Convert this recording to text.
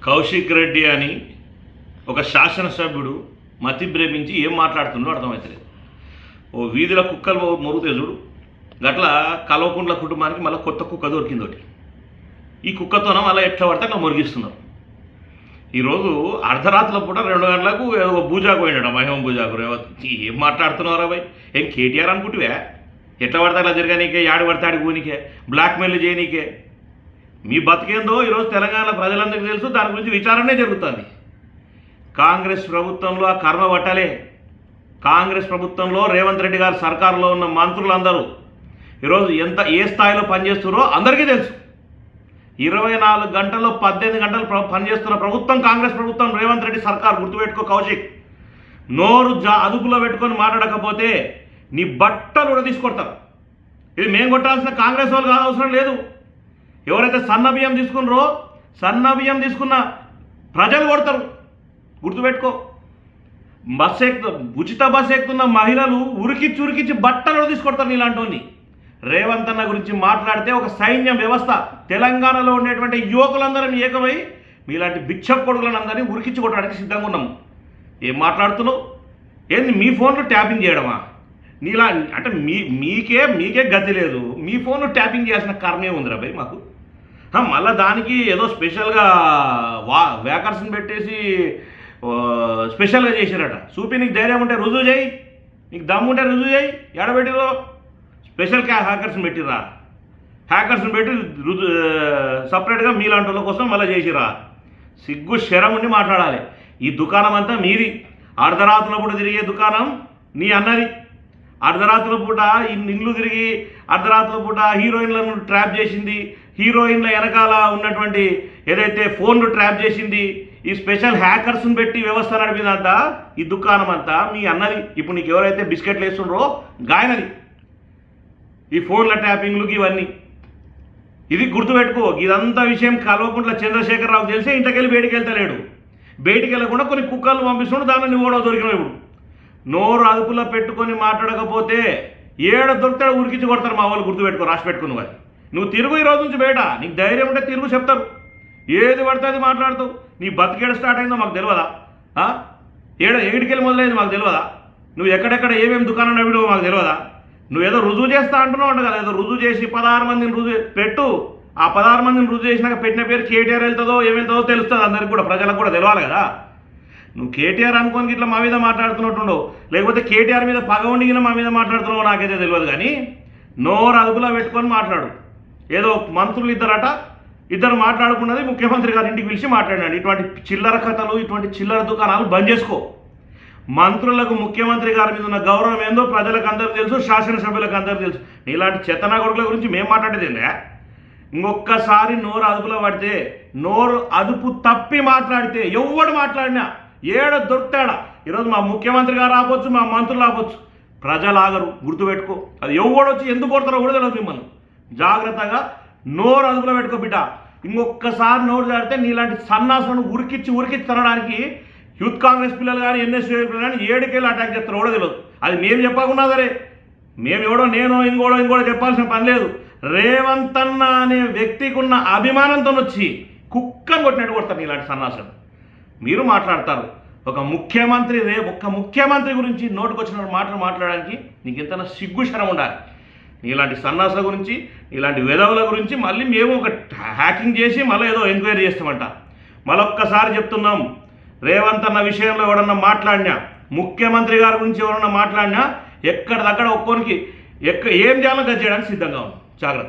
కౌశిక్ రెడ్డి అని ఒక శాసనసభ్యుడు మతి భ్రమించి ఏం మాట్లాడుతుండో అర్థమవుతలేదు. ఓ వీధిలో కుక్కలు మొరుగుతాయి చూడు, గట్ల కల్వకుంట్ల కుటుంబానికి మళ్ళీ కొత్త కుక్క దొరికింది ఒకటి. ఈ కుక్కతోన మళ్ళీ ఎట్లా పడితే అట్లా మురిగిస్తున్నారు. ఈరోజు అర్ధరాత్రుల పూట 2 గంటలకు ఏదో పూజాకు పోయినాడు, మహిమ పూజాకు. ఏం మాట్లాడుతున్నారా భయ్? ఏం కేటీఆర్ అనుకుంటువే? ఎట్లా పడితే అట్లా తిరగనీకే, యాడి పడితే ఆడికి పోనీకే, బ్లాక్మెయిల్ చేయనీకే. మీ బతికేందో ఈరోజు తెలంగాణ ప్రజలందరికీ తెలుసు. దాని గురించి విచారణే జరుగుతుంది. కాంగ్రెస్ ప్రభుత్వంలో ఆ కర్మ పట్టలే. కాంగ్రెస్ ప్రభుత్వంలో రేవంత్ రెడ్డి గారి సర్కారులో ఉన్న మంత్రులందరూ ఈరోజు ఏ స్థాయిలో పనిచేస్తున్నారో అందరికీ తెలుసు. 24 గంటల్లో 18 గంటలు పనిచేస్తున్న ప్రభుత్వం కాంగ్రెస్ ప్రభుత్వం, రేవంత్ రెడ్డి సర్కార్. గుర్తుపెట్టుకో కౌశిక్, నోరు అదుపులో పెట్టుకొని మాట్లాడకపోతే నీ బట్టలు కూడా తీసుకొడతారు. ఇది మేము కొట్టాల్సిన కాంగ్రెస్ వాళ్ళు కాదు, అవసరం లేదు. ఎవరైతే సన్న బియ్యం తీసుకున్నారో సన్న బియ్యం తీసుకున్న ప్రజలు కొడతారు. గుర్తుపెట్టుకో. ఉచిత బస్సు ఎక్కుతున్న మహిళలు ఉరికిచ్చి బట్టలు తీసుకొడతారు నీలాంటి. రేవంత్ అన్న గురించి మాట్లాడితే ఒక సైన్యం వ్యవస్థ, తెలంగాణలో ఉండేటువంటి యువకులందరం ఏకమై మీలాంటి బిచ్చం కొడుకులను అందరినీ ఉరికిచ్చి కొట్టడానికి సిద్ధంగా ఉన్నాము. ఏం మాట్లాడుతున్నావు? ఏంది మీ ఫోన్లో ట్యాపింగ్ చేయడమా? నీలా అంటే మీకే గతి లేదు. మీ ఫోన్లో ట్యాపింగ్ చేయాల్సిన కారణం ఉందిరా భయ్ మాకు. మళ్ళీ దానికి ఏదో స్పెషల్గా వ్యాకర్స్ని పెట్టేసి స్పెషల్గా చేశారట. చూపి, నీకు ధైర్యం ఉంటే రుజువు చేయి, నీకు దమ్ము ఉంటే రుజువు చేయి. ఎడబెట్టిరో స్పెషల్ హ్యాకర్స్ని పెట్టిరా, హ్యాకర్స్ని పెట్టి సపరేట్గా మీలాంటి వాళ్ళ కోసం మళ్ళీ చేసిరా. సిగ్గు శరం ఉండి మాట్లాడాలి. ఈ దుకాణం అంతా మీది. అర్ధరాత్రుల పూట తిరిగే దుకాణం నీ అన్నది. అర్ధరాత్రుల పూట ఇల్లు తిరిగి అర్ధరాత్రుల పూట హీరోయిన్లను ట్రాప్ చేసింది, హీరోయిన్ల వెనకాల ఉన్నటువంటి ఏదైతే ఫోన్లు ట్రాప్ చేసింది, ఈ స్పెషల్ హ్యాకర్స్ని పెట్టి వ్యవస్థ నడిపిందంతా ఈ దుకాణం అంతా మీ అన్నది. ఇప్పుడు నీకు ఎవరైతే బిస్కెట్లు వేస్తుండ్రో గాయనది ఈ ఫోన్ల ట్యాపింగ్లు ఇవన్నీ. ఇది గుర్తుపెట్టుకో. ఇదంతా విషయం కల్వకుంట్ల చంద్రశేఖరరావు తెలిసే ఇంతకెళ్ళి బయటికి వెళ్తలేడు. బయటికి వెళ్ళకుండా కొన్ని కుక్కలు పంపిస్తుండు, దాన్ని ఓడో దొరికినావు. ఇప్పుడు నోరు అదుపులో పెట్టుకొని మాట్లాడకపోతే ఏడ దొరుకుతాడు ఉరికించి కొడతారు మా వాళ్ళు. గుర్తుపెట్టుకో, రాసి పెట్టుకున్న వాళ్ళు. నువ్వు తిరుగు ఈ రోజు నుంచి బయట. నీకు ధైర్యం ఉంటే తిరుగు, చెప్తారు. ఏది పడితే అది మాట్లాడుతావు. నీ బతికేడ స్టార్ట్ అయిందో మాకు తెలియదా? ఏడికెళ్ళి మొదలైంది మాకు తెలియదా? నువ్వు ఎక్కడెక్కడ ఏమేమి దుకాణం నడిపిడో మాకు తెలియదా? నువ్వేదో రుజువు చేస్తా అంటున్నావు అంట కదా. ఏదో రుజువు చేసి 16 మందిని రుజువు పెట్టు. ఆ 16 మందిని రుజువు చేసినాక పెట్టిన పేరు కేటీఆర్ వెళ్తుందో ఏమవుతుందో తెలుస్తుంది అందరికి కూడా, ప్రజలకు కూడా తెలియాలి కదా. నువ్వు కేటీఆర్ అనుకోనికి ఇట్లా మా మీద మాట్లాడుతున్నట్టుండవు, లేకపోతే కేటీఆర్ మీద పగ ఉండిగిన మా మీద మాట్లాడుతున్నావు నాకైతే తెలియదు. కానీ నోరు అదుపులో పెట్టుకొని మాట్లాడు. ఏదో మంత్రులు ఇద్దరు మాట్లాడుకున్నది ముఖ్యమంత్రి గారి ఇంటికి పిలిచి మాట్లాడినాడు. ఇటువంటి చిల్లర కథలు, ఇటువంటి చిల్లర దుకాణాలు బంద్ చేసుకో. మంత్రులకు ముఖ్యమంత్రి గారి మీద ఉన్న గౌరవం ఏందో ప్రజలకు అందరికీ తెలుసు, శాసనసభ్యులకు అందరికీ తెలుసు. ఇలాంటి చెత్తనా కొడుకుల గురించి మేము మాట్లాడేది ఏంటా? ఇంకొక్కసారి నోరు అదుపులో పడితే, నోరు అదుపు తప్పి మాట్లాడితే, ఎవడు మాట్లాడినా ఏడ దొరుకుతాడా. ఈరోజు మా ముఖ్యమంత్రి గారు ఆపొచ్చు, మా మంత్రులు ఆపొచ్చు, ప్రజలు ఆగరు. గుర్తుపెట్టుకో. అది ఎవడొచ్చి ఎందుకు కొడతారో కూడా తెలియదు. మిమ్మల్ని జాగ్రత్తగా నోరు అదుపులో పెట్టుకో బిడ్డ. ఇంకొక్కసారి నోరు జాడితే నీలాంటి సన్నాసులను ఉరికిచ్చి తనడానికి యూత్ కాంగ్రెస్ పిల్లలు కానీ, ఎన్ఎస్యూ పిల్లలు కానీ ఏడుకెళ్ళి అటాక్ చేస్తారో కూడా తెలియదు. అది మేము చెప్పకుండా సరే, మేము ఎవడో నేను ఇంకోడో చెప్పాల్సిన పని లేదు. రేవంత్ అన్న అనే వ్యక్తికి ఉన్న అభిమానంతో వచ్చి కుక్కను కొట్టినట్టు కొడతారు ఇలాంటి సన్నాసులు. మీరు మాట్లాడతారు. ఒక ముఖ్యమంత్రి గురించి నోటుకొచ్చిన మాటలు మాట్లాడడానికి నీకు ఎంతైనా సిగ్గు శరం ఉండాలి. ఇలాంటి సన్నాసుల గురించి, ఇలాంటి వెధవుల గురించి మళ్ళీ మేము ఒక హ్యాకింగ్ చేసి మళ్ళీ ఏదో ఎంక్వైరీ చేస్తామంట. మరొక్కసారి చెప్తున్నాం, రేవంత్ అన్న విషయంలో ఎవరన్నా మాట్లాడినా, ముఖ్యమంత్రి గారి గురించి ఎవరన్నా మాట్లాడినా ఎక్కడిదక్కడ ఒక్కోనికి ఏం చేయాలో గది చేయడానికి సిద్ధంగా ఉన్నాం. జాగ్రత్త.